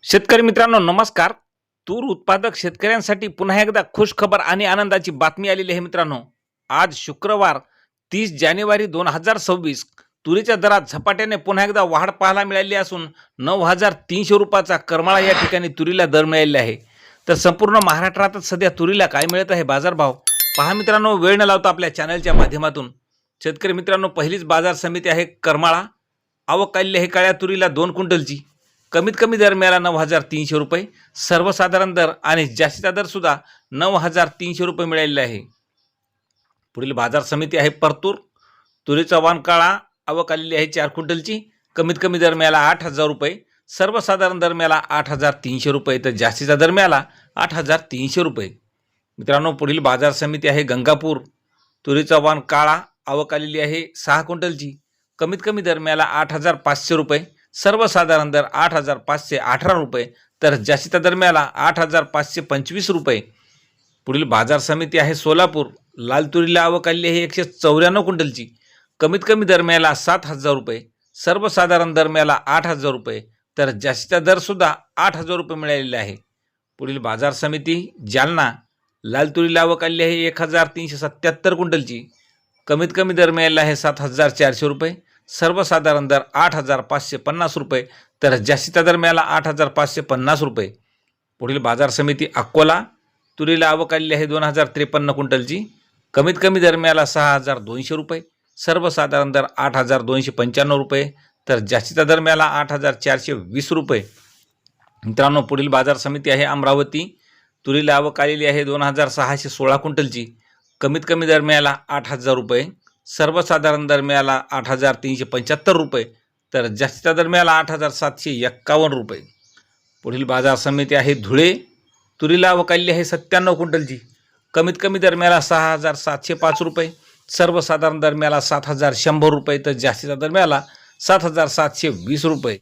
शेतकरी मित्रांनो नमस्कार. तूर उत्पादक शेतकऱ्यांसाठी पुन्हा एकदा खुश खबर आणि आनंदाची बातमी आलेली आहे मित्रांनो. आज शुक्रवार 30 जानेवारी 2026 तुरीच्या दरात झपाट्याने पुन्हा एकदा वाढ पाहायला मिळाली असून 9,300 रुपयाचा करमाळा या ठिकाणी तुरीला दर मिळालेला आहे. तर संपूर्ण महाराष्ट्रात सध्या तुरीला काय मिळत आहे बाजारभाव पहा मित्रांनो. वेळ न लावता आपल्या चॅनलच्या माध्यमातून शेतकरी मित्रांनो पहिलीच बाजार समिती आहे करमाळा. आवक आलेली आहे काळ्या तुरीला 2 क्विंटलची. कमीत कमी दर मिळाला 9,300 रुपये. सर्वसाधारण दर आणि जास्तीचा दर सुद्धा 9,300 रुपये मिळालेला आहे. पुढील बाजार समिती आहे परतूर. तुरीचा वाण काळा आवक आलेली आहे 4 क्विंटलची. कमीत कमी दर मिळाला 8,000 रुपये. सर्वसाधारण दर मिळाला 8,300 रुपये तर जास्तीचा दर मिळाला 8,300 रुपये. मित्रांनो पुढील बाजार समिती आहे गंगापूर. तुरीचा वाण काळा आवक आलेली आहे 6 क्विंटलची. कमीत कमी दर मिळाला 8,500 रुपये. सर्वसाधारण दर 8,518 रुपये तर जास्तीचा दर मिळाला 8,525 रुपये. पुढील बाजार समिती आहे सोलापूर. लाल तुरीला आवक आलेली आहे 194 क्विंटलची. कमीत कमी दर मिळाला 7,000 रुपये. सर्वसाधारण दर मिळाला 8,000 रुपये तर जास्तीचा दर सुद्धा 8,000 रुपये मिळालेला आहे. पुढील बाजार समिती जालना. लाल तुरीला आवक आलेली आहे 1,377 क्विंटलची. कमीत कमी दर मिळाला आहे 7,400 रुपये. सर्वसाधारण दर 8,550 रुपये तर जास्तीचा दर मिळाला 8,550 रुपये. पुढील बाजार समिती अकोला. तुरीला आवक आलेली आहे 2,053 क्विंटलची. कमीत कमी दर मिळाला 6,200 रुपये. सर्वसाधारण दर 8,295 रुपये तर जास्तीचा दर मिळाला 8,420 रुपये. मित्रांनो पुढील बाजार समिती आहे अमरावती. तुरीला आवक आलेली आहे 2,616 क्विंटलची. कमीत कमी दर मिळाला 8,000 रुपये. सर्वसाधारण दर मिळाला 8,375 रुपये तर जास्तीचा दर मिळाला 8,751 रुपये. पुढील बाजार समिती आहे धुळे. तुरीला आवक आलेली आहे 97 क्विंटलची. कमीत कमी दर मिळाला 6,705 रुपये. सर्वसाधारण दर मिळाला 7,100 रुपये तर जास्तीचा दर मिळाला 7,720 रुपये.